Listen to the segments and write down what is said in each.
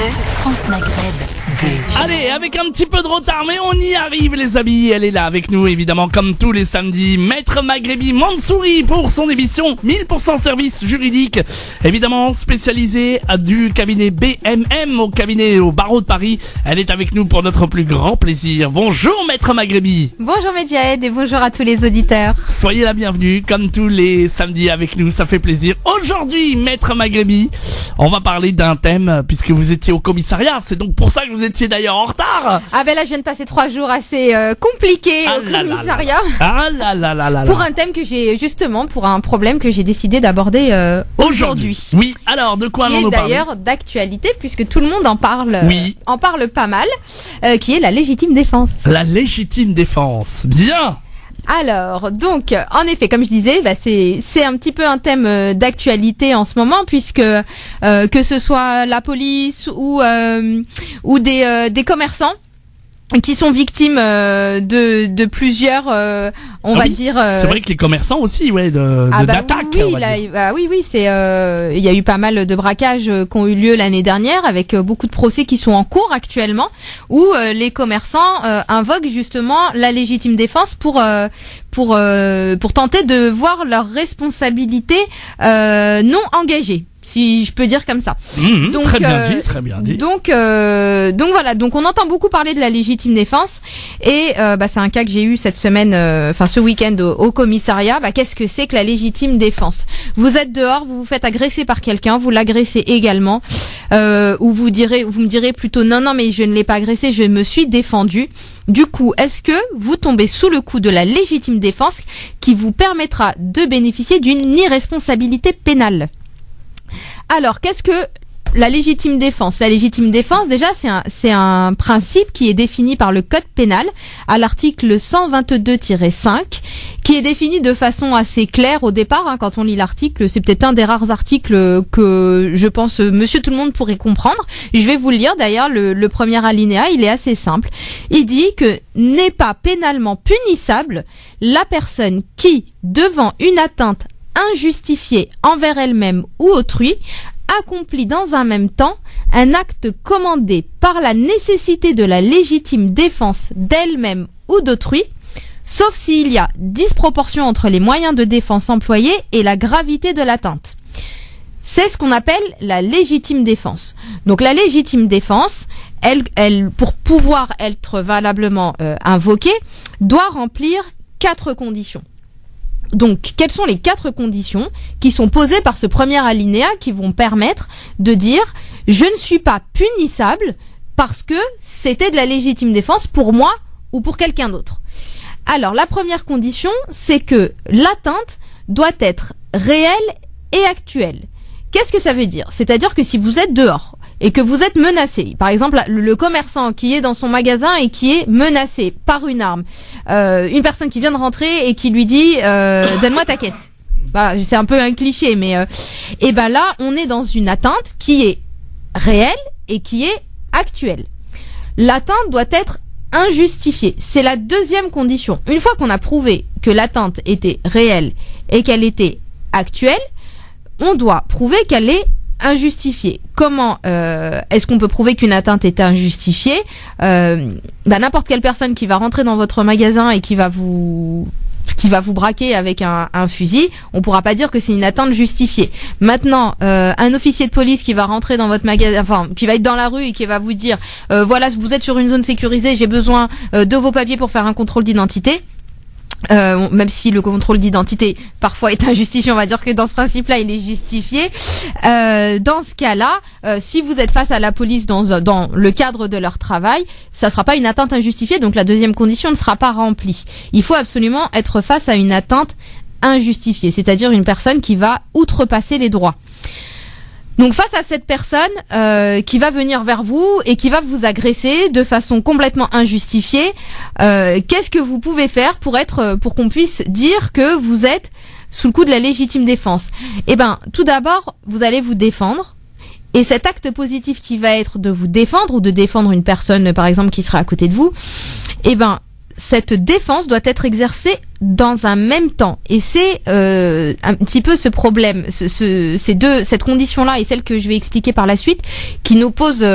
France Maghreb 2. Allez, avec un petit peu de retard, mais on y arrive les amis. Elle est là avec nous évidemment comme tous les samedis. Maître Maghrebi Mansouri pour son émission 1000% service juridique. Évidemment spécialisée du cabinet BMM au barreau de Paris. Elle est avec nous pour notre plus grand plaisir. Bonjour Maître Maghrebi. Bonjour Medjahed et bonjour à tous les auditeurs. Soyez la bienvenue comme tous les samedis avec nous, ça fait plaisir. Aujourd'hui Maître Maghrebi, on va parler d'un thème puisque vous étiez au commissariat. C'est donc pour ça que vous étiez d'ailleurs en retard. Ah ben là je viens de passer 3 jours assez compliqués au commissariat. Pour un thème que j'ai justement, pour un problème que j'ai décidé d'aborder aujourd'hui. Oui, alors de quoi allons-nous parler ? Qui est d'ailleurs d'actualité puisque tout le monde en parle, oui. En parle pas mal, qui est la légitime défense. La légitime défense, bien. Alors, donc, en effet, comme je disais, c'est un petit peu un thème d'actualité en ce moment, puisque que ce soit la police ou des commerçants qui sont victimes de plusieurs, on va dire. C'est vrai que les commerçants aussi, d'attaques. Oui, c'est il y a eu pas mal de braquages qui ont eu lieu l'année dernière, avec beaucoup de procès qui sont en cours actuellement, où les commerçants invoquent justement la légitime défense pour tenter de voir leurs responsabilités non engagées. Si je peux dire comme ça. Donc, très bien dit. Donc voilà. Donc on entend beaucoup parler de la légitime défense et c'est un cas que j'ai eu cette semaine, ce week-end au commissariat. Qu'est-ce que c'est que la légitime défense ? Vous êtes dehors, vous vous faites agresser par quelqu'un, vous l'agressez également, ou vous me direz plutôt non mais je ne l'ai pas agressé, je me suis défendu. Du coup, est-ce que vous tombez sous le coup de la légitime défense qui vous permettra de bénéficier d'une irresponsabilité pénale ? Alors, qu'est-ce que la légitime défense ? La légitime défense, déjà, c'est un principe qui est défini par le Code pénal à l'article 122-5, qui est défini de façon assez claire au départ. Quand on lit l'article, c'est peut-être un des rares articles que je pense Monsieur tout le monde pourrait comprendre. Je vais vous le lire. D'ailleurs, le premier alinéa, il est assez simple. Il dit que n'est pas pénalement punissable la personne qui, devant une atteinte injustifiée envers elle-même ou autrui, accomplit dans un même temps un acte commandé par la nécessité de la légitime défense d'elle-même ou d'autrui, sauf s'il y a disproportion entre les moyens de défense employés et la gravité de l'atteinte. C'est ce qu'on appelle la légitime défense. Donc la légitime défense, elle pour pouvoir être valablement invoquée, doit remplir 4 conditions. Donc, quelles sont les 4 conditions qui sont posées par ce premier alinéa qui vont permettre de dire « Je ne suis pas punissable parce que c'était de la légitime défense pour moi ou pour quelqu'un d'autre ». Alors, la première condition, c'est que l'atteinte doit être réelle et actuelle. Qu'est-ce que ça veut dire ? C'est-à-dire que si vous êtes dehors et que vous êtes menacé, par exemple le commerçant qui est dans son magasin et qui est menacé par une arme, une personne qui vient de rentrer et qui lui dit donne-moi ta caisse. C'est un peu un cliché, mais là on est dans une atteinte qui est réelle et qui est actuelle. L'atteinte doit être injustifiée. C'est la deuxième condition. Une fois qu'on a prouvé que l'atteinte était réelle et qu'elle était actuelle, on doit prouver qu'elle est injustifiée. Comment est-ce qu'on peut prouver qu'une atteinte est injustifiée ? N'importe quelle personne qui va rentrer dans votre magasin et qui va vous braquer avec un fusil, on pourra pas dire que c'est une atteinte justifiée. Maintenant, un officier de police qui va rentrer dans votre magasin, qui va être dans la rue et qui va vous dire voilà, vous êtes sur une zone sécurisée, j'ai besoin de vos papiers pour faire un contrôle d'identité. Même si le contrôle d'identité parfois est injustifié, on va dire que dans ce principe-là, il est justifié. Dans ce cas-là, si vous êtes face à la police dans le cadre de leur travail, ça sera pas une atteinte injustifiée, donc la deuxième condition ne sera pas remplie. Il faut absolument être face à une atteinte injustifiée, c'est-à-dire une personne qui va outrepasser les droits. Donc face à cette personne qui va venir vers vous et qui va vous agresser de façon complètement injustifiée, qu'est-ce que vous pouvez faire pour qu'on puisse dire que vous êtes sous le coup de la légitime défense ? Tout d'abord, vous allez vous défendre. Et cet acte positif qui va être de vous défendre ou de défendre une personne, par exemple, qui sera à côté de vous, cette défense doit être exercée dans un même temps. Et c'est un petit peu ce problème, cette condition-là et celle que je vais expliquer par la suite, qui nous pose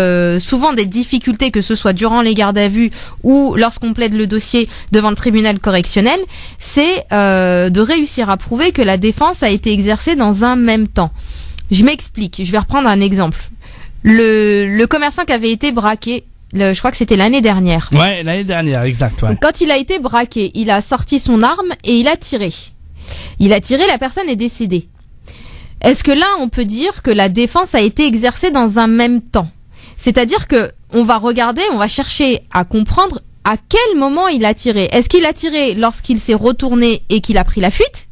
souvent des difficultés, que ce soit durant les gardes à vue ou lorsqu'on plaide le dossier devant le tribunal correctionnel, c'est de réussir à prouver que la défense a été exercée dans un même temps. Je m'explique, je vais reprendre un exemple. Le commerçant qui avait été braqué, je crois que c'était l'année dernière. Ouais, l'année dernière, exact. Ouais. Quand il a été braqué, il a sorti son arme et il a tiré. La personne est décédée. Est-ce que là, on peut dire que la défense a été exercée dans un même temps ? C'est-à-dire que on va chercher à comprendre à quel moment il a tiré. Est-ce qu'il a tiré lorsqu'il s'est retourné et qu'il a pris la fuite ?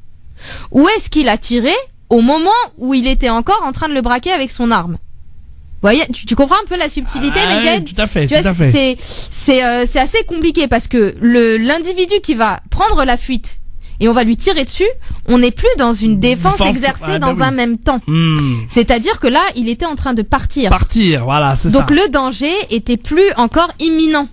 Ou est-ce qu'il a tiré au moment où il était encore en train de le braquer avec son arme ? Vous voyez, tu comprends un peu la subtilité, Medjed ? Tout à fait. C'est assez compliqué parce que l'individu qui va prendre la fuite et on va lui tirer dessus, on n'est plus dans une défense exercée dans un même temps. C'est-à-dire que là, il était en train de partir. Voilà, c'est Donc ça. le danger était plus encore imminent.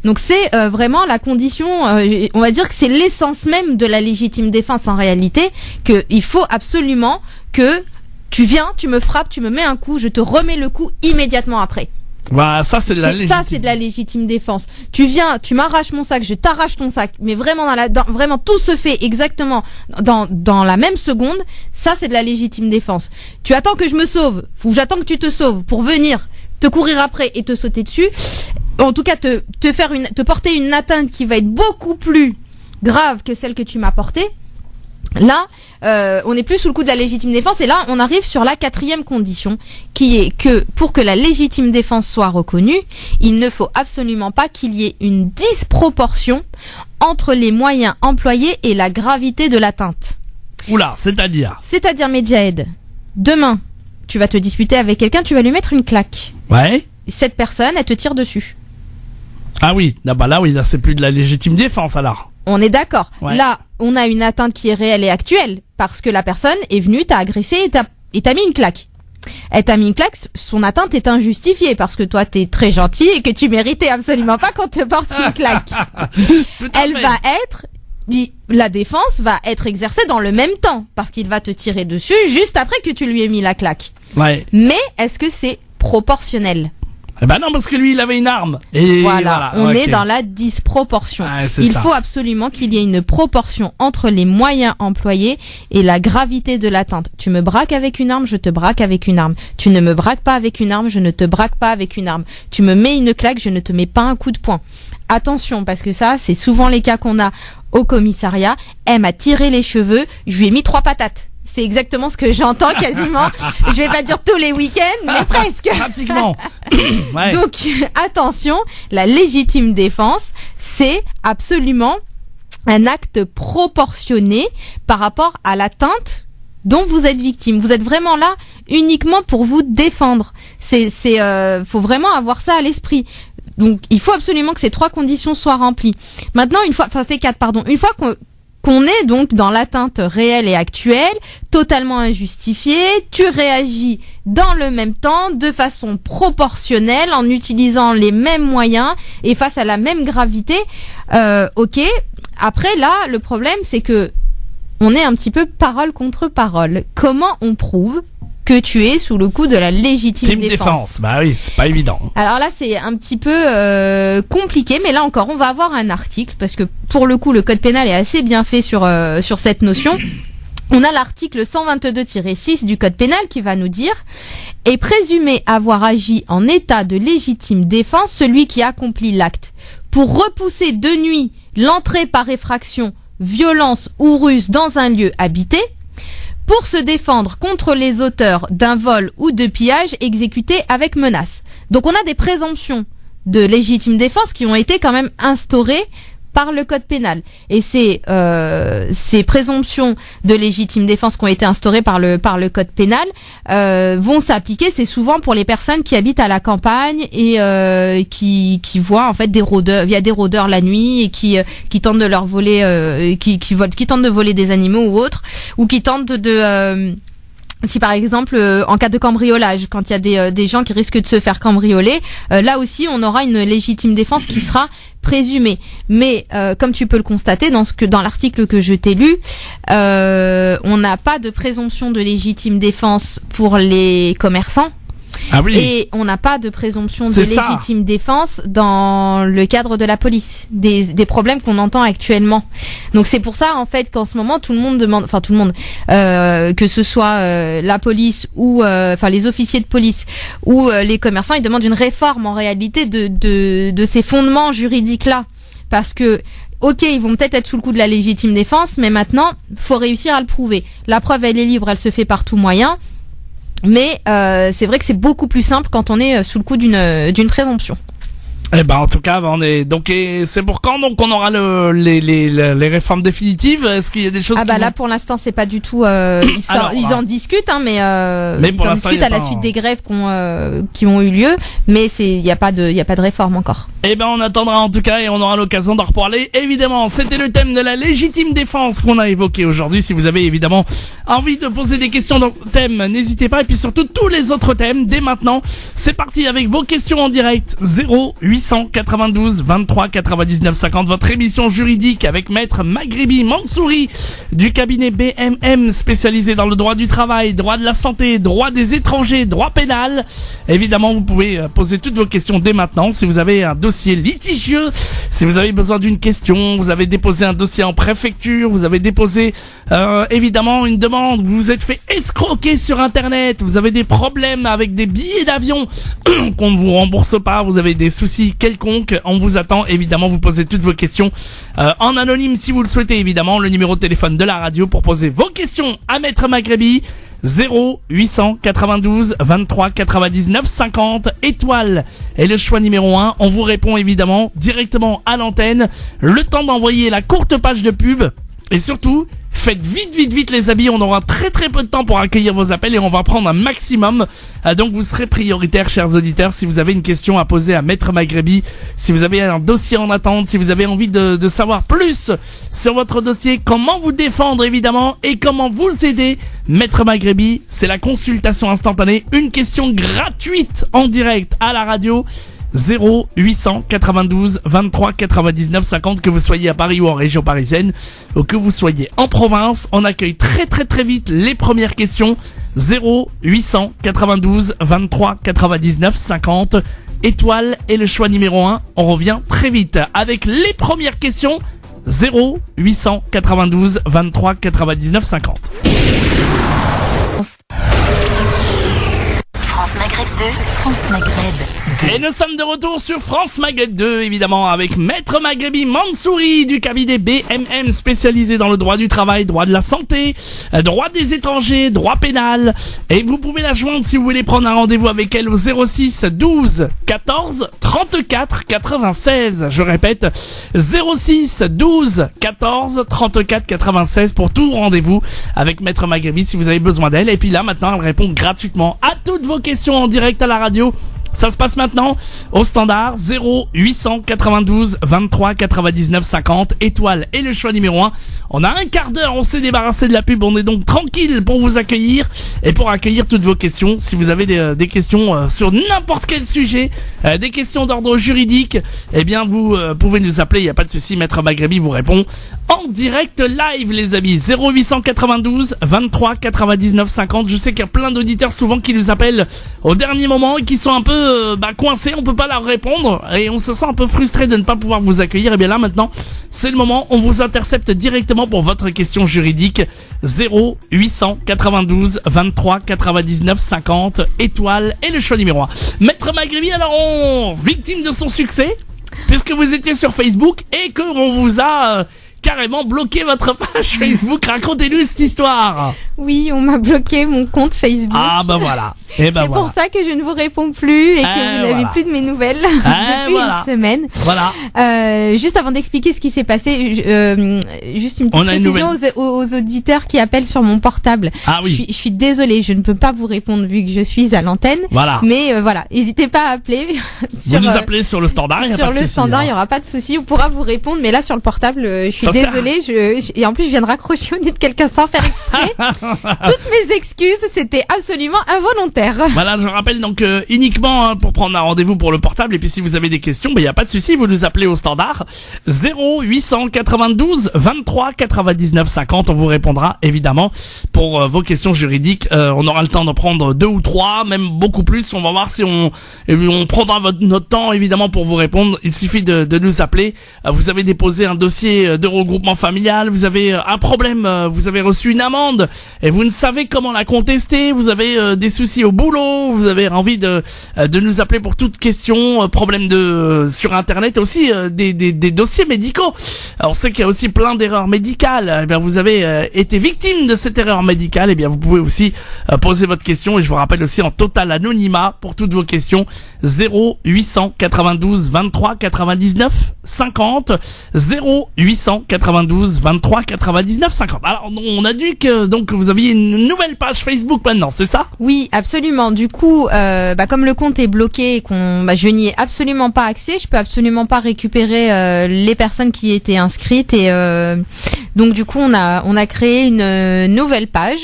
Donc c'est vraiment la condition, on va dire que c'est l'essence même de la légitime défense en réalité, qu'il faut absolument que tu viens, tu me frappes, tu me mets un coup, je te remets le coup immédiatement après. Voilà, ça c'est de la légitime défense. Tu viens, tu m'arraches mon sac, je t'arrache ton sac, mais vraiment vraiment tout se fait exactement dans la même seconde. Ça c'est de la légitime défense. Tu attends que je me sauve ou j'attends que tu te sauves pour venir te courir après et te sauter dessus. En tout cas, te porter une atteinte qui va être beaucoup plus grave que celle que tu m'as portée. Là, on n'est plus sous le coup de la légitime défense et là, on arrive sur la 4e condition qui est que pour que la légitime défense soit reconnue, il ne faut absolument pas qu'il y ait une disproportion entre les moyens employés et la gravité de l'atteinte. Oula, c'est-à-dire Medjed, demain, tu vas te disputer avec quelqu'un, tu vas lui mettre une claque. Ouais. Cette personne, elle te tire dessus. Ah oui, là c'est plus de la légitime défense alors. On est d'accord. Ouais. Là, on a une atteinte qui est réelle et actuelle parce que la personne est venue, t'a agressé et t'a mis une claque. Elle t'a mis une claque, son atteinte est injustifiée parce que toi t'es très gentil et que tu méritais absolument pas qu'on te porte une claque. La défense va être exercée dans le même temps parce qu'il va te tirer dessus juste après que tu lui aies mis la claque. Ouais. Mais est-ce que c'est proportionnel ? Eh ben non, parce que lui, il avait une arme. Et voilà, on est dans la disproportion. Il faut absolument qu'il y ait une proportion entre les moyens employés et la gravité de l'atteinte. Tu me braques avec une arme, je te braque avec une arme. Tu ne me braques pas avec une arme, je ne te braque pas avec une arme. Tu me mets une claque, je ne te mets pas un coup de poing. Attention, parce que ça, c'est souvent les cas qu'on a au commissariat. Elle m'a tiré les cheveux, je lui ai mis 3 patates. C'est exactement ce que j'entends quasiment. Je vais pas dire tous les week-ends, mais presque. Pratiquement. Ouais. Donc, attention, la légitime défense, c'est absolument un acte proportionné par rapport à l'atteinte dont vous êtes victime. Vous êtes vraiment là uniquement pour vous défendre. Faut vraiment avoir ça à l'esprit. Donc, il faut absolument que ces 3 conditions soient remplies. Maintenant, ces 4, pardon. Une fois qu'on est donc dans l'atteinte réelle et actuelle, totalement injustifiée, tu réagis dans le même temps, de façon proportionnelle, en utilisant les mêmes moyens et face à la même gravité. Ok. Après, là, le problème, c'est que on est un petit peu parole contre parole. Comment on prouve que tu es sous le coup de la légitime défense? Bah oui, c'est pas évident. Alors là, c'est un petit peu compliqué, mais là encore, on va avoir un article, parce que pour le coup, le code pénal est assez bien fait sur cette notion. On a l'article 122-6 du code pénal qui va nous dire « Est présumé avoir agi en état de légitime défense celui qui accomplit l'acte. Pour repousser de nuit l'entrée par effraction, violence ou ruse dans un lieu habité, pour se défendre contre les auteurs d'un vol ou de pillage exécuté avec menace. » Donc on a des présomptions de légitime défense qui ont été quand même instaurées par le code pénal. Et ces présomptions de légitime défense qui ont été instaurées par le code pénal vont s'appliquer, c'est souvent pour les personnes qui habitent à la campagne et qui voient en fait des rôdeurs, il y a des rôdeurs la nuit et qui tentent de leur voler qui tentent de voler des animaux ou autres, ou qui tentent de Si par exemple en cas de cambriolage, quand il y a des gens qui risquent de se faire cambrioler, là aussi on aura une légitime défense qui sera présumée. Mais comme tu peux le constater dans l'article que je t'ai lu, on n'a pas de présomption de légitime défense pour les commerçants. Ah oui. Et on n'a pas de présomption de légitime défense dans le cadre de la police, des problèmes qu'on entend actuellement. Donc c'est pour ça en fait qu'en ce moment tout le monde demande, que ce soit la police ou les officiers de police ou les commerçants, ils demandent une réforme en réalité de ces fondements juridiques là, parce que ok, ils vont peut-être être sous le coup de la légitime défense, mais maintenant faut réussir à le prouver. La preuve elle est libre, elle se fait par tout moyen. Mais c'est vrai que c'est beaucoup plus simple quand on est sous le coup d'une présomption. Eh ben en tout cas, on est donc c'est pour quand donc on aura les réformes définitives. Est-ce qu'il y a des choses là pour l'instant c'est pas du tout ils en discutent mais ils en discutent à la suite des grèves qui ont eu lieu, mais il y a pas de réforme encore. Eh ben on attendra en tout cas et on aura l'occasion d'en reparler. Évidemment, c'était le thème de la légitime défense qu'on a évoqué aujourd'hui. Si vous avez évidemment envie de poser des questions dans ce thème, n'hésitez pas, et puis surtout tous les autres thèmes dès maintenant. C'est parti avec vos questions en direct 0892 23 99 50, votre émission juridique avec Maître Maghrebi Mansouri du cabinet BMM spécialisé dans le droit du travail, droit de la santé, droit des étrangers, droit pénal. Évidemment, vous pouvez poser toutes vos questions dès maintenant. Si vous avez un dossier litigieux, si vous avez besoin d'une question, vous avez déposé un dossier en préfecture, vous avez déposé évidemment une demande, vous vous êtes fait escroquer sur internet, vous avez des problèmes avec des billets d'avion qu'on ne vous rembourse pas, vous avez des soucis quelconques, on vous attend. Évidemment, vous posez toutes vos questions en anonyme si vous le souhaitez. Évidemment, le numéro de téléphone de la radio pour poser vos questions à Maître Maghrebi, 0892 23 99 50, étoile est le choix numéro 1. On vous répond évidemment directement à l'antenne, le temps d'envoyer la courte page de pub, et surtout faites vite les amis, on aura très peu de temps pour accueillir vos appels et on va prendre un maximum. Donc vous serez prioritaires, chers auditeurs, si vous avez une question à poser à Maître Maghrebi, si vous avez un dossier en attente, si vous avez envie de savoir plus sur votre dossier, comment vous défendre évidemment et comment vous aider. Maître Maghrebi, c'est la consultation instantanée, une question gratuite en direct à la radio. 0892 23 99 50, que vous soyez à Paris ou en région parisienne, ou que vous soyez en province, on accueille très vite les premières questions. 0892 23 99 50, étoile est le choix numéro 1. On revient très vite avec les premières questions. 0892 23 99 50. France Maghreb 2, France Maghreb 2. Et nous sommes de retour sur France Maghreb 2, évidemment, avec Maître Maghrebi Mansouri du cabinet BMM spécialisé dans le droit du travail, droit de la santé, droit des étrangers, droit pénal. Et vous pouvez la joindre si vous voulez prendre un rendez-vous avec elle au 06 12 14 34 96. Je répète, 06 12 14 34 96 pour tout rendez-vous avec Maître Maghrebi si vous avez besoin d'elle. Et puis là, maintenant, elle répond gratuitement à toutes vos questions en direct à la radio. Ça se passe maintenant au standard 0892 23 99 50, étoile est le choix numéro 1. On a un quart d'heure, on s'est débarrassé de la pub, on est donc tranquille pour vous accueillir et pour accueillir toutes vos questions. Si vous avez des questions sur n'importe quel sujet, des questions d'ordre juridique, eh bien vous pouvez nous appeler, il n'y a pas de souci, Maître Maghrebi vous répond en direct live les amis. 0892 23 99 50. Je sais qu'il y a plein d'auditeurs souvent qui nous appellent au dernier moment et qui sont un peu coincés, on peut pas leur répondre et on se sent un peu frustré de ne pas pouvoir vous accueillir. Et bien là maintenant c'est le moment, on vous intercepte directement pour votre question juridique. 0892 23 99 50, étoile est le choix numéro 1. Maître Maghrebi, alors victime de son succès puisque vous étiez sur Facebook et que on vous a carrément bloqué votre page Facebook. Racontez-nous cette histoire. Oui, on m'a bloqué mon compte Facebook. Ah bah voilà. Et bah c'est pour ça que je ne vous réponds plus et que vous n'avez plus de mes nouvelles depuis une semaine. Voilà. Juste avant d'expliquer ce qui s'est passé, juste une petite précision aux auditeurs qui appellent sur mon portable. Ah oui. Je suis désolée, je ne peux pas vous répondre vu que je suis à l'antenne. Voilà. Mais voilà, n'hésitez pas à appeler. Vous nous appelez sur le standard. Sur le standard, il n'y aura pas de souci. On pourra vous répondre, mais là sur le portable, je suis désolée. Et en plus, je viens de raccrocher au nez de quelqu'un sans faire exprès. Toutes mes excuses, c'était absolument involontaire. Voilà, je rappelle donc uniquement pour prendre un rendez-vous pour le portable, et puis si vous avez des questions, il y a pas de souci, vous nous appelez au standard 0892 23 99 50. On vous répondra évidemment pour vos questions juridiques. On aura le temps d'en prendre 2 ou 3, même beaucoup plus. On va voir si on prendra notre temps évidemment pour vous répondre. Il suffit de nous appeler. Vous avez déposé un dossier de regroupement familial, vous avez un problème, vous avez reçu une amende et vous ne savez comment la contester, vous avez des soucis au boulot, vous avez envie de nous appeler pour toute question, problème sur internet, aussi des dossiers médicaux. Alors, on sait qu'il y a aussi plein d'erreurs médicales. Eh bien, vous avez été victime de cette erreur médicale. Eh bien, vous pouvez aussi poser votre question, et je vous rappelle aussi en total anonymat pour toutes vos questions. 0892 23 99 50. 0892 23 99 50. Alors, on a dit que donc vous aviez une nouvelle page Facebook maintenant, c'est ça? Oui, absolument. Du coup, comme le compte est bloqué et je n'y ai absolument pas accès, je peux absolument pas récupérer les personnes qui étaient inscrites, et donc du coup on a créé une nouvelle page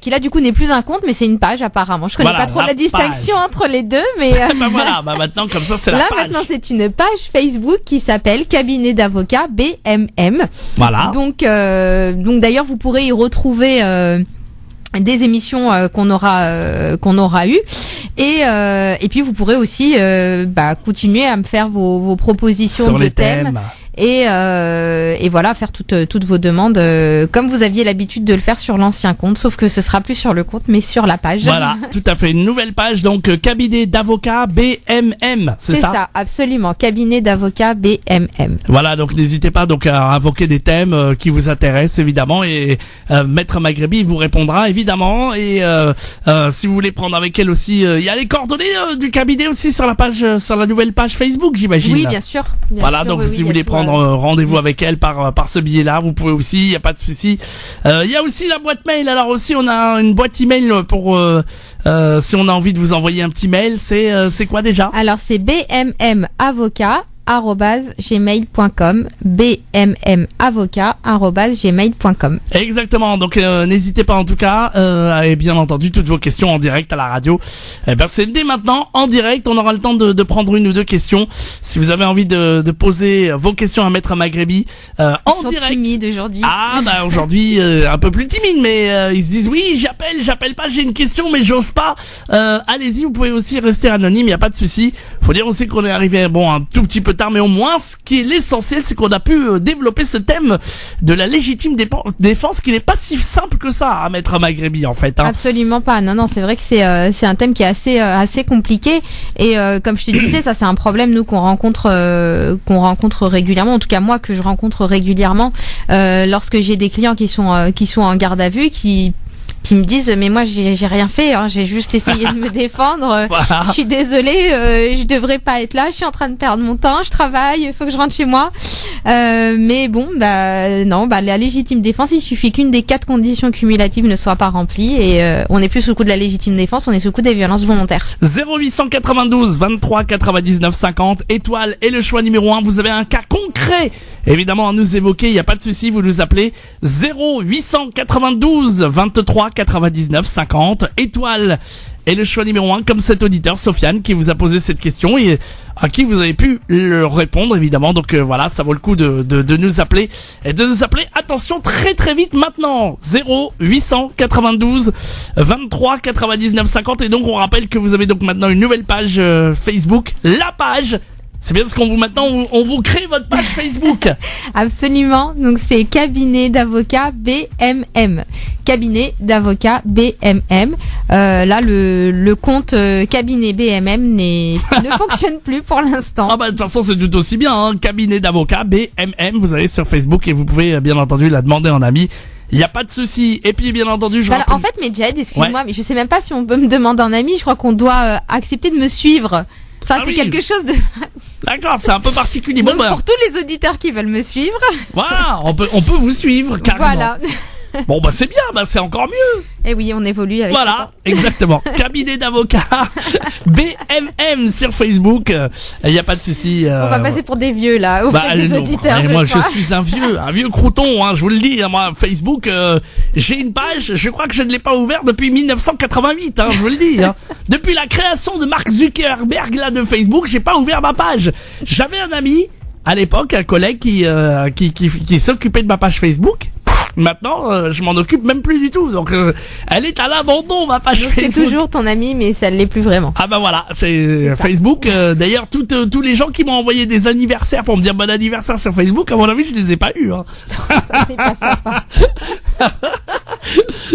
qui là du coup n'est plus un compte mais c'est une page apparemment. Je connais pas trop la distinction entre les deux, mais voilà, maintenant comme ça c'est la là page. maintenant c'est une page Facebook qui s'appelle Cabinet d'avocats BMM. Voilà. Donc d'ailleurs vous pourrez y retrouver des émissions qu'on aura eues, et puis vous pourrez aussi continuer à me faire vos propositions sur de les thèmes. Et voilà, faire toutes vos demandes comme vous aviez l'habitude de le faire sur l'ancien compte, sauf que ce sera plus sur le compte mais sur la page. Voilà, tout à fait, une nouvelle page donc cabinet d'avocats BMM, c'est ça? C'est ça, absolument, cabinet d'avocats BMM. Voilà, donc n'hésitez pas donc à invoquer des thèmes qui vous intéressent évidemment, et Maître Maghrebi vous répondra évidemment, et si vous voulez prendre avec elle aussi, il y a les coordonnées du cabinet aussi sur la page, sur la nouvelle page Facebook, j'imagine. Oui, bien sûr. Voilà, donc si vous voulez prendre rendez-vous avec elle par ce biais-là, vous pouvez aussi, il y a pas de souci. Il y a aussi la boîte mail. Alors aussi, on a une boîte email pour si on a envie de vous envoyer un petit mail. C'est quoi déjà? Alors c'est bmmavocat@gmail.com, bmmavocat@gmail.com. Exactement, donc n'hésitez pas en tout cas, et bien entendu toutes vos questions en direct à la radio. C'est dès maintenant en direct, on aura le temps de prendre une ou deux questions. Si vous avez envie de poser vos questions à Maître Maghrebi en sont direct. Timides aujourd'hui. Ah aujourd'hui un peu plus timide, mais ils se disent oui j'appelle pas, j'ai une question mais j'ose pas. Allez-y, vous pouvez aussi rester anonyme, y a pas de souci. Faut dire aussi qu'on est arrivé un tout petit peu tard, mais au moins ce qui est l'essentiel, c'est qu'on a pu développer ce thème de la légitime défense, qui n'est pas si simple que ça à Maître Maghrebi en fait. Absolument pas. Non, c'est vrai que c'est un thème qui est assez compliqué, et comme je te disais, ça c'est un problème nous qu'on rencontre régulièrement. En tout cas moi que je rencontre régulièrement lorsque j'ai des clients qui sont en garde à vue, qui me disent mais moi j'ai rien fait, j'ai juste essayé de me défendre. Voilà. Je suis désolée, je devrais pas être là, je suis en train de perdre mon temps, je travaille, il faut que je rentre chez moi. Mais bon, la légitime défense, il suffit qu'une des 4 conditions cumulatives ne soit pas remplie, et on n'est plus sous le coup de la légitime défense, on est sous le coup des violences volontaires. 0892 23 99 50, étoile est le choix numéro 1. Vous avez un cas concret évidemment à nous évoquer, il n'y a pas de souci, vous nous appelez 0892 23 99 50, étoile est le choix numéro 1, comme cet auditeur Sofiane qui vous a posé cette question et à qui vous avez pu le répondre évidemment. Donc voilà, ça vaut le coup de nous appeler, et de nous appeler, attention, très très vite maintenant, 0892 23 99 50. Et donc on rappelle que vous avez donc maintenant une nouvelle page Facebook, la page. C'est bien, parce qu'on on vous crée votre page Facebook. Absolument. Donc c'est cabinet d'avocats BMM. Cabinet d'avocats BMM. Là le compte cabinet BMM ne fonctionne plus pour l'instant. Ah bah de toute façon c'est tout aussi bien, cabinet d'avocats BMM. Vous allez sur Facebook et vous pouvez bien entendu la demander en ami. Il y a pas de souci. Et puis bien entendu, en fait, Medjed, excuse-moi, mais je sais même pas si on peut me demander en ami. Je crois qu'on doit accepter de me suivre. Enfin, c'est quelque chose de... D'accord, c'est un peu particulier. Donc, pour tous les auditeurs qui veulent me suivre... Voilà, on peut vous suivre, carrément. Voilà. Bon bah c'est bien, bah c'est encore mieux. Et oui, on évolue avec Voilà, exactement. Cabinet d'avocats BMM sur Facebook. Il y a pas de souci. On va passer pour des vieux là, auprès des non, auditeurs. moi je crois. suis un vieux crouton, hein, je vous le dis. Moi Facebook, j'ai une page. Je crois que je ne l'ai pas ouverte depuis 1988. Hein, je vous le dis. Hein. Depuis la création de Mark Zuckerberg là de Facebook, j'ai pas ouvert ma page. J'avais un ami à l'époque, un collègue qui s'occupait de ma page Facebook. Maintenant, je m'en occupe même plus du tout. Donc, elle est à l'abandon, ma page Donc, Facebook. c'est toujours ton ami, mais ça ne l'est plus vraiment. Ah bah voilà, c'est Facebook. D'ailleurs, tous les gens qui m'ont envoyé des anniversaires pour me dire bon anniversaire sur Facebook, à mon avis, je les ai pas eus. Hein. Ça, c'est pas sympa.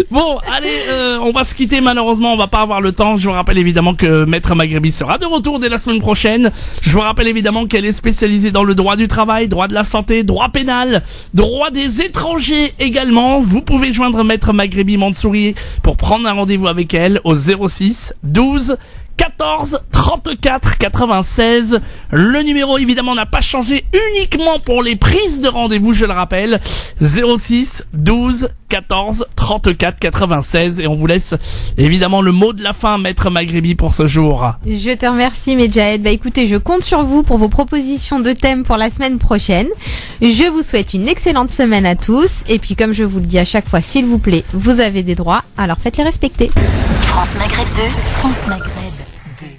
Bon, allez, on va se quitter malheureusement, on va pas avoir le temps. Je vous rappelle évidemment que Maître Maghrebi sera de retour dès la semaine prochaine. Je vous rappelle évidemment qu'elle est spécialisée dans le droit du travail, droit de la santé, droit pénal, droit des étrangers également. Vous pouvez joindre Maître Maghrebi Mansouri pour prendre un rendez-vous avec elle au 06 12 14 34 96. Le numéro évidemment n'a pas changé, uniquement pour les prises de rendez-vous, je le rappelle. 06 12 14 34 96. Et on vous laisse évidemment le mot de la fin, Maître Maghrebi, pour ce jour. Je te remercie, Medjahed. Bah écoutez, je compte sur vous pour vos propositions de thèmes pour la semaine prochaine. Je vous souhaite une excellente semaine à tous. Et puis comme je vous le dis à chaque fois, s'il vous plaît, vous avez des droits, alors faites-les respecter. France Maghreb 2, France Maghreb.